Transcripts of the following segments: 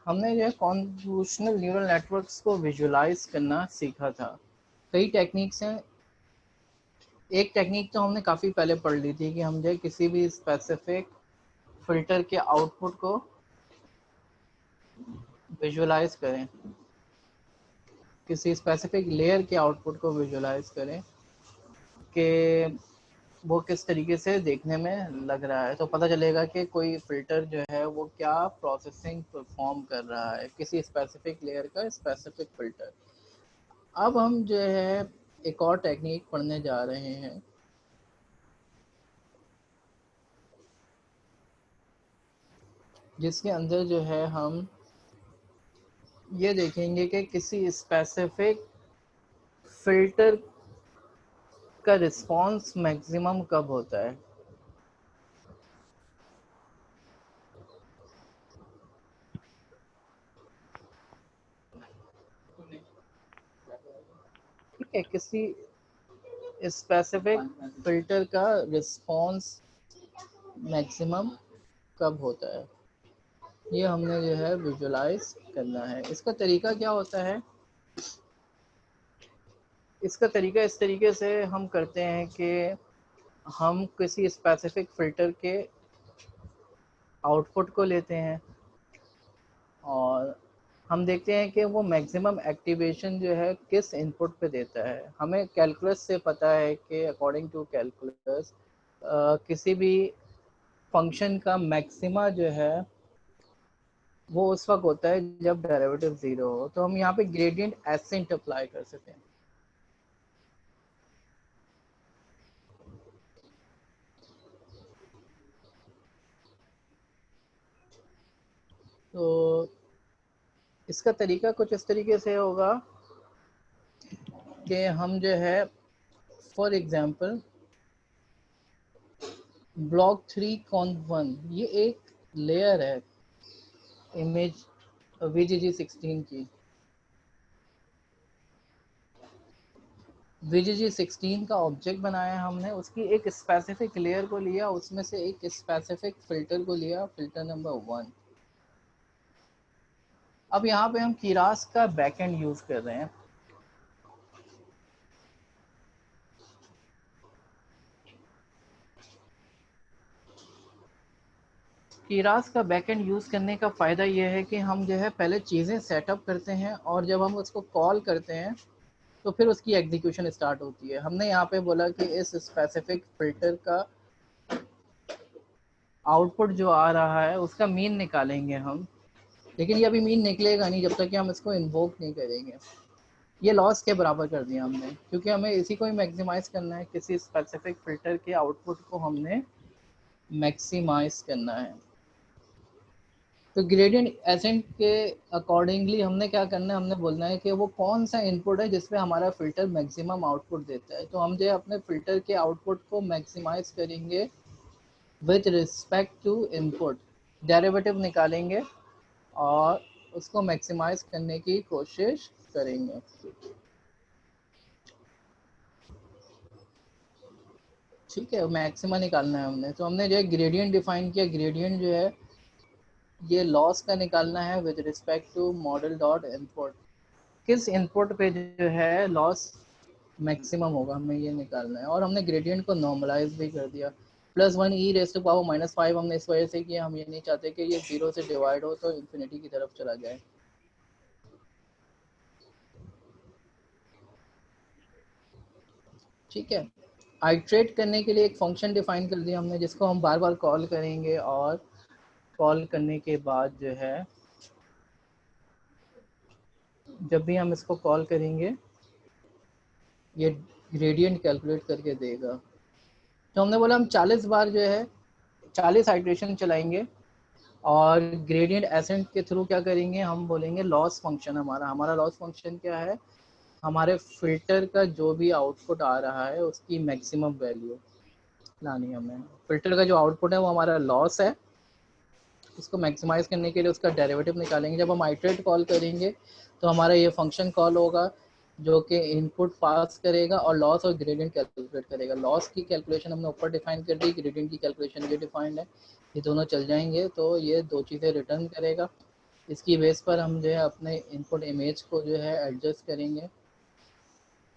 हमने जो है कॉन्वोल्यूशनल न्यूरल नेटवर्क्स को विजुलाइज करना सीखा था। कई टेक्निक्स हैं। एक टेक्निक तो हमने काफ़ी पहले पढ़ ली थी कि हम जो है किसी भी स्पेसिफिक फिल्टर के आउटपुट को विजुलाइज करें, किसी स्पेसिफिक लेयर के आउटपुट को विजुलाइज करें कि वो किस तरीके से देखने में लग रहा है, तो पता चलेगा कि कोई फिल्टर जो है वो क्या प्रोसेसिंग परफॉर्म कर रहा है, किसी स्पेसिफिक लेयर का स्पेसिफिक फिल्टर। अब हम जो है एक और टेक्निक पढ़ने जा रहे हैं जिसके अंदर जो है हम ये देखेंगे कि किसी स्पेसिफिक फिल्टर का रिस्पांस मैक्सिमम कब होता है। ठीक है, किसी स्पेसिफिक फिल्टर का रिस्पांस मैक्सिमम कब होता है, ये हमने जो है विजुलाइज करना है। इसका तरीका क्या होता है? इसका तरीका इस तरीके से हम करते हैं कि हम किसी स्पेसिफिक फिल्टर के आउटपुट को लेते हैं और हम देखते हैं कि वो मैक्सिमम एक्टिवेशन जो है किस इनपुट पे देता है। हमें कैलकुलस से पता है कि अकॉर्डिंग टू कैलकुलस किसी भी फंक्शन का मैक्सिमा जो है वो उस वक्त होता है जब डेरिवेटिव जीरो हो। तो हम यहाँ पे ग्रेडियंट एसेंट अप्लाई कर सकते हैं। तो इसका तरीका कुछ इस तरीके से होगा कि हम जो है फॉर एग्जांपल ब्लॉक 3.1 ये एक लेयर है इमेज VGG16 की। VGG16 का ऑब्जेक्ट बनाया हमने, उसकी एक स्पेसिफिक लेयर को लिया, उसमें से एक स्पेसिफिक फिल्टर को लिया, फिल्टर नंबर 1। अब यहाँ पे हम कीरास का बैकएंड यूज कर रहे हैं। कीरास का बैकएंड यूज़ करने का फ़ायदा यह है कि हम जो है पहले चीज़ें सेटअप करते हैं और जब हम उसको कॉल करते हैं तो फिर उसकी एग्जीक्यूशन स्टार्ट होती है। हमने यहाँ पे बोला कि इस स्पेसिफिक फिल्टर का आउटपुट जो आ रहा है उसका मीन निकालेंगे हम, लेकिन ये अभी मीन निकलेगा नहीं जब तक कि हम इसको इन्वोक नहीं करेंगे। ये लॉस के बराबर कर दिया हमने, क्योंकि हमें इसी को ही मैक्सिमाइज करना है। किसी स्पेसिफिक फिल्टर के आउटपुट को हमने मैक्सिमाइज करना है। तो ग्रेडियंट एसेंट के अकॉर्डिंगली हमने क्या करना है, हमने बोलना है कि वो कौन सा इनपुट है जिसपे हमारा फिल्टर मैक्सिमम आउटपुट देता है। तो हम जो है अपने फिल्टर के आउटपुट को मैक्सिमाइज करेंगे with respect to input, derivative निकालेंगे और उसको मैक्सिमाइज करने की कोशिश करेंगे। ठीक है, मैक्सिमा निकालना है हमने, तो हमने जो है ग्रेडियंट डिफाइन किया। ग्रेडियंट जो है ये लॉस का निकालना है with respect to model dot input. किस इनपुट पे जो है लॉस मैक्सिमम होगा हमें ये निकालना है। और हमने ग्रेडियंट को नॉर्मलाइज भी कर दिया। +1 e⁻⁻⁻⁵ हमने इस वजह से किया, हम ये नहीं चाहते कि ये 0 से डिवाइड हो तो इन्फिनिटी की तरफ चला जाए। ठीक है, आइट्रेट करने के लिए एक फंक्शन डिफाइन कर दिया हमने जिसको हम बार बार कॉल करेंगे और कॉल करने के बाद जो है जब भी हम इसको कॉल करेंगे ये ग्रेडियंट कैलकुलेट करके देगा। तो हमने बोला हम 40 बार जो है 40 हाइड्रेशन चलाएंगे और ग्रेडियंट एसेंट के थ्रू क्या करेंगे, हम बोलेंगे लॉस फंक्शन। हमारा लॉस फंक्शन क्या है, हमारे फिल्टर का जो भी आउटपुट आ रहा है उसकी मैक्सिमम वैल्यू लानी है हमें। फिल्टर का जो आउटपुट है वो हमारा लॉस है, उसको मैक्सिमाइज करने के लिए उसका डेरिवेटिव निकालेंगे। जब हम आइट्रेट कॉल करेंगे तो हमारा ये फंक्शन कॉल होगा जो कि इनपुट पास करेगा और लॉस और ग्रेडियंट कैलकुलेट करेगा। लॉस की कैलकुलेशन हमने ऊपर डिफाइन कर दी, ग्रेडियंट की कैलकुलेशन ये डिफाइंड है। ये दोनों चल जाएंगे तो ये दो चीज़ें रिटर्न करेगा। इसकी बेस पर हम जो है अपने इनपुट इमेज को जो है एडजस्ट करेंगे।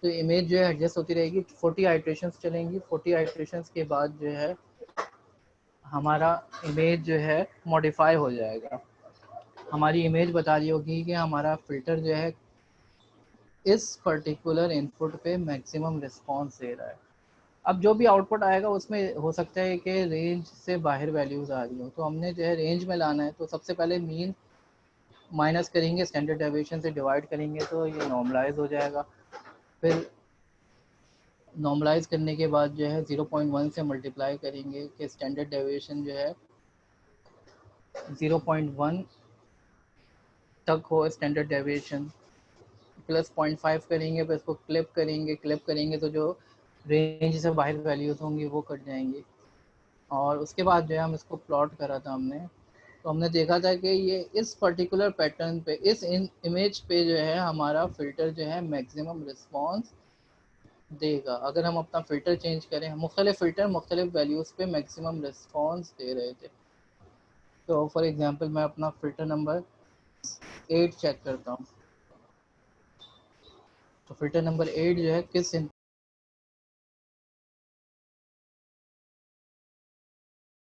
तो इमेज जो है एडजस्ट होती रहेगी, 40 आइट्रेशंस चलेंगी। 40 आइट्रेशंस के बाद जो है हमारा इमेज जो है मॉडिफाई हो जाएगा। हमारी इमेज बता रही होगी कि हमारा फ़िल्टर जो है इस पर्टिकुलर इनपुट पे मैक्सिमम रिस्पॉन्स दे रहा है। अब जो भी आउटपुट आएगा उसमें हो सकता है कि रेंज से बाहर वैल्यूज़ आ रही हो, तो हमने जो है रेंज में लाना है। तो सबसे पहले मीन माइनस करेंगे, स्टैंडर्ड डेविएशन से डिवाइड करेंगे तो ये नॉर्मलाइज हो जाएगा। फिर नॉर्मलाइज करने के बाद जो है 0.1 से मल्टीप्लाई करेंगे कि स्टैंडर्ड डेविएशन जो है 0.1 तक हो स्टैंडर्ड डेविएशन, प्लस 0.5 करेंगे, फिर इसको क्लिप करेंगे तो जो रेंज से बाहर वैल्यूज़ होंगी वो कट जाएंगी। और उसके बाद जो है हम इसको प्लॉट करा था हमने, तो हमने देखा था कि ये इस पर्टिकुलर पैटर्न पे, इस इमेज पे जो है हमारा फ़िल्टर जो है मैक्सिमम रिस्पॉन्स देगा। अगर हम अपना फ़िल्टर चेंज करें, मुख्तलिफ फ़िल्टर मुख्तलिफ वैल्यूज़ पे मैक्सिमम रिस्पॉन्स दे रहे थे। तो फॉर एग्ज़ाम्पल मैं अपना फ़िल्टर नंबर 8 चेक करता हूँ। तो फ़िल्टर नंबर 8 जो है किस